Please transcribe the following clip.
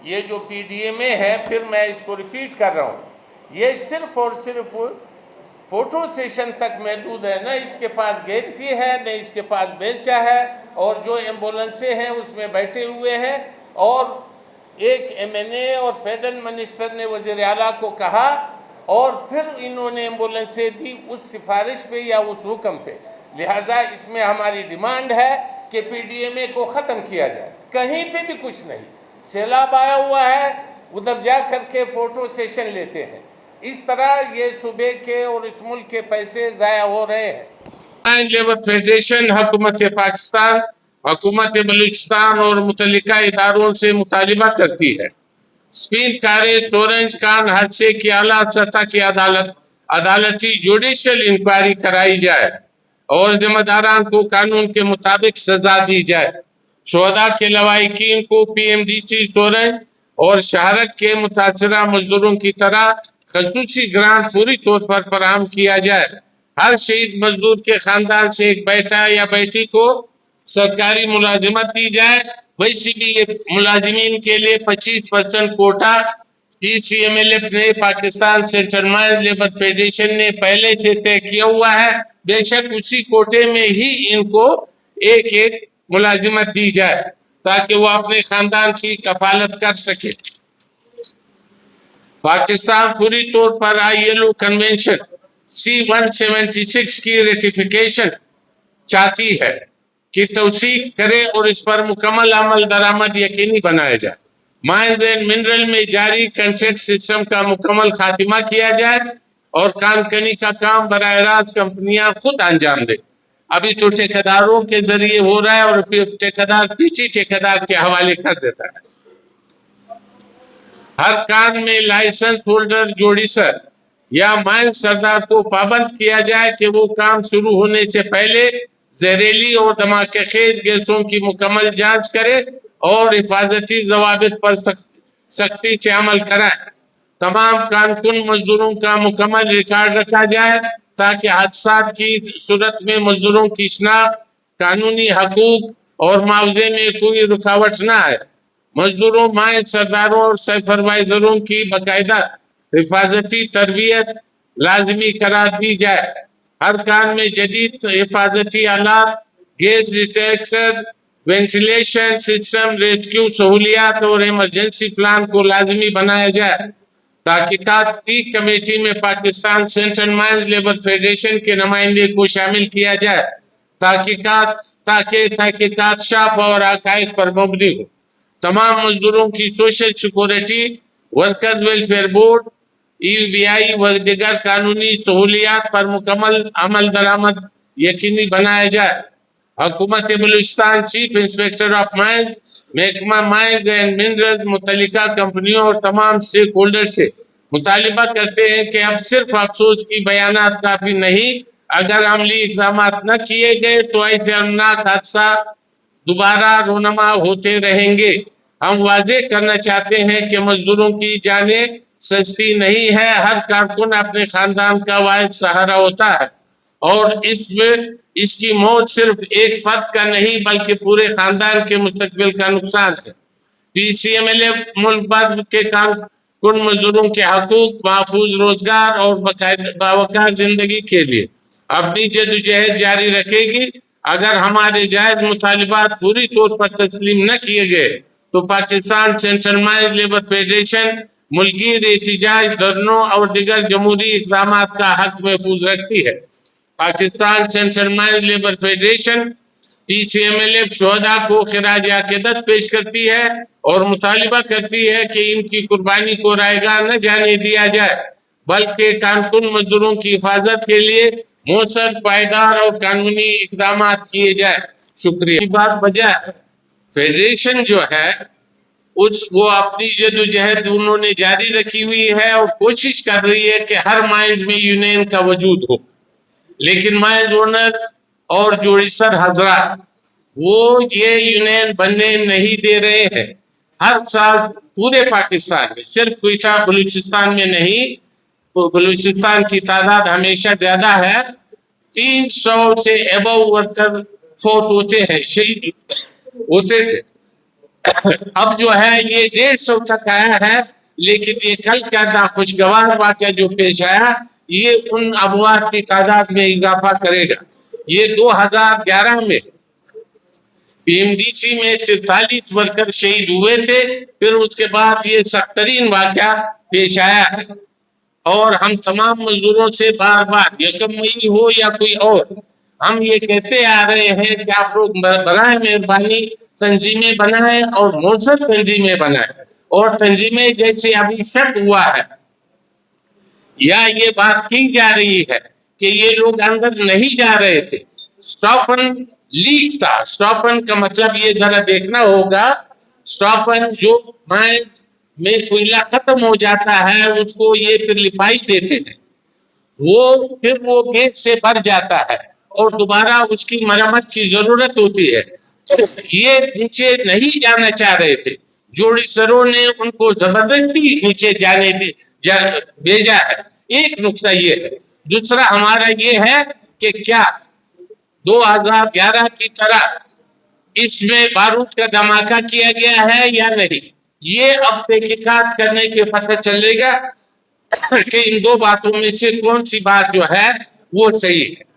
یہ جو P D M اے ہے، پھر میں اس کو ریپیٹ کر رہا ہوں، یہ صرف اور صرف فوٹو سیشن تک محدود ہے، نہ اس کے پاس گینتی ہے، نہ اس کے پاس بیلچہ ہے، اور جو ایمبولنسیں ہیں اس میں بیٹھے ہوئے ہیں، اور ایک ایم این اے اور فیڈرل منسٹر نے وزیر اعلیٰ کو کہا، اور پھر انہوں نے ایمبولنسیں دی اس سفارش پہ یا اس حکم پہ۔ لہٰذا اس میں ہماری ڈیمانڈ ہے کہ پی ڈی ایم اے کو ختم کیا جائے، کہیں پہ بھی کچھ نہیں۔ سیلاب آیا ہوا ہے، ادھر جا کر کے فوٹو سیشن لیتے ہیں، اس طرح یہ صوبے کے اور اس ملک کے پیسے ضائع ہو رہے ہیں۔ لیبر فیڈریشن حکومت پاکستان، حکومت بلوچستان اور متعلقہ اداروں سے مطالبہ کرتی ہے سپین کارے سورنج خان حادثے کی اعلیٰ سطح کی عدالتی جوڈیشل انکوائری کرائی جائے اور ذمہ داران کو قانون کے مطابق سزا دی جائے۔ شہداء کے لواحقین کو پی ایم ڈی سی سورنج اور شہرک کے متاثرہ مزدوروں کی طرح خصوصی گرانٹ فوری طور پر فراہم کیا جائے۔ ہر شہید مزدور کے خاندان سے ایک بیٹا یا بیٹی کو سرکاری ملازمت دی جائے۔ ویسے بھی یہ ملازمین کے لیے 25% کوٹا پی سی ایم ایل ایف نے، Pakistan central mines labour federation نے پہلے سے طے کیا ہوا ہے۔ بے شک اسی کوٹے میں ہی ان کو ایک ملازمت دی جائے تاکہ وہ اپنے خاندان کی کفالت کر سکے۔ پاکستان پوری طور پر I L O convention C-176 کی ریٹیفیکیشن چاہتی ہے کہ توثیق کرے اور اس پر مکمل عمل درآمد یقینی بنایا جائے۔ مائنز اینڈ منرل میں جاری کنٹریکٹ سسٹم کا مکمل خاتمہ کیا جائے اور کان کنی کا کام براہ راست کمپنیاں خود انجام دیں۔ ابھی تو ٹھیکیداروں کے ذریعے ہو رہا ہے اور ٹھیکیدار پیچھے ٹھیکیدار کے حوالے کر دیتا ہے۔ ہر کان میں لائسنس ہولڈر جوڑیسر یا مائن سردار کو پابند کیا جائے کہ وہ کام شروع ہونے سے پہلے زہریلی اور دھماکہ خیز گیسوں کی مکمل جانچ کرے اور حفاظتی ضوابط پر سختی سے عمل کرائے۔ تمام کارکن مزدوروں کا مکمل ریکارڈ رکھا جائے تاکہ حادثات کی صورت میں مزدوروں کی شناخت، قانونی حقوق اور معاوضے میں کوئی رکاوٹ نہ آئے۔ مزدوروں، مائن سرداروں اور سپروائزروں کی باقاعدہ حفاظتی تربیت لازمی قرار دی جائے۔ ہر کان میں جدید حفاظتی آلات، gas detector, ventilation system, rescue سہولیات اور ایمرجنسی پلان کو لازمی بنایا جائے۔ تحقیقاتی کمیٹی میں Pakistan central mines labour federation کے نمائندے کو شامل کیا جائے تاکہ تحقیقات شاف اور حقائق پر مبنی ہو۔ تمام مزدوروں کی social security, workers welfare board, B I و دیگر قانونی سہولیات پر مکمل عمل درآمد یقینی بنایا جائے۔ حکومت Balochistan, chief inspector of mines, محکمہ مائنز اینڈ منرل، متعلقہ کمپنیوں اور تمام اسٹیک ہولڈر سے مطالبہ کرتے ہیں کہ اب صرف افسوس کی بیانات کافی نہیں، اگر عملی اقدامات نہ کیے گئے تو ایسے امناک حادثات دوبارہ رونما ہوتے رہیں گے۔ ہم واضح کرنا چاہتے ہیں کہ مزدوروں کی جانیں سستی نہیں ہے۔ ہر کارکن اپنے خاندان کا واحد سہارا ہوتا ہے اور اس کی موت صرف ایک فرد کا نہیں بلکہ پورے خاندان کے مستقبل کا نقصان ہے۔ پی سی ایم ایل ایف ملک بھر کے کارکن مزدوروں کے حقوق، محفوظ روزگار اور باوقار زندگی کے لیے اپنی جدوجہد جاری رکھے گی۔ اگر ہمارے جائز مطالبات پوری طور پر تسلیم نہ کیے گئے تو Pakistan central mines labour federation ملکی احتجاج، دھرنوں اور دیگر جمہوری اقدامات کا حق محفوظ رکھتی ہے۔ Pakistan central mines labour federation P C M L F شہداء کو خراج عقیدت پیش کرتی ہے اور مطالبہ کرتی ہے کہ ان کی قربانی کو رائے گاہ نہ جانے دیا جائے بلکہ کارکن مزدوروں کی حفاظت کے لیے مؤثر، پائیدار اور قانونی اقدامات کیے جائیں۔ شکریہ۔ بات بجا فیڈریشن جو ہے وہ اپنی جدوجہد انہوں نے جاری رکھی ہوئی ہے اور کوشش کر رہی ہے کہ ہر مائنز میں یونین کا وجود ہو، لیکن مائنز اونر اور جوڑیسر حضرات وہ یہ یونین بننے نہیں دے رہے ہیں۔ ہر سال پورے پاکستان میں، صرف کوئٹہ بلوچستان میں نہیں، بلوچستان کی تعداد ہمیشہ زیادہ ہے، 300 سے ابو ورکر فوت ہوتے ہیں، شہید ہوتے تھے۔ اب جو ہے یہ 150 تک آیا ہے، لیکن یہ کل کا ناخوشگوار واقعہ جو پیش آیا یہ ان اموات کی تعداد میں اضافہ کرے گا۔ یہ 2011 میں پی ایم ڈی سی میں 43 ورکر شہید ہوئے تھے، پھر اس کے بعد یہ سخت ترین واقعہ پیش آیا ہے، اور ہم تمام مزدوروں سے بار بار 1 مئی ہو یا کوئی اور، ہم یہ کہتے آ رہے ہیں کہ آپ لوگ برائے مہربانی تنظیمیں بنائیں اور مؤثر تنظیمیں بنائیں، اور تنظیمیں جیسے ابھی شک ہوا ہے یا یہ بات کی جا رہی ہے کہ یہ لوگ اندر نہیں جا رہے تھے، سٹاپن لیک تھا۔ سٹاپن کا مطلب یہ ذرا دیکھنا ہوگا، سٹاپن جو مائنز میں کوئلہ ختم ہو جاتا ہے اس کو یہ پھر لپائی دیتے ہیں، پھر وہ گیس سے بھر جاتا ہے اور دوبارہ اس کی مرمت کی ضرورت ہوتی ہے۔ یہ نیچے نہیں جانا چاہ رہے تھے، جوڑی سروں نے ان کو زبردستی نیچے جانے بھیجا ہے۔ ایک نقطہ یہ ہے۔ دوسرا ہمارا یہ ہے کہ کیا 2011 کی طرح اس میں بارود کا دھماکہ کیا گیا ہے یا نہیں، یہ اب تحقیقات کرنے کے پتہ چلے گا کہ ان دو باتوں میں سے کون سی بات جو ہے وہ صحیح ہے۔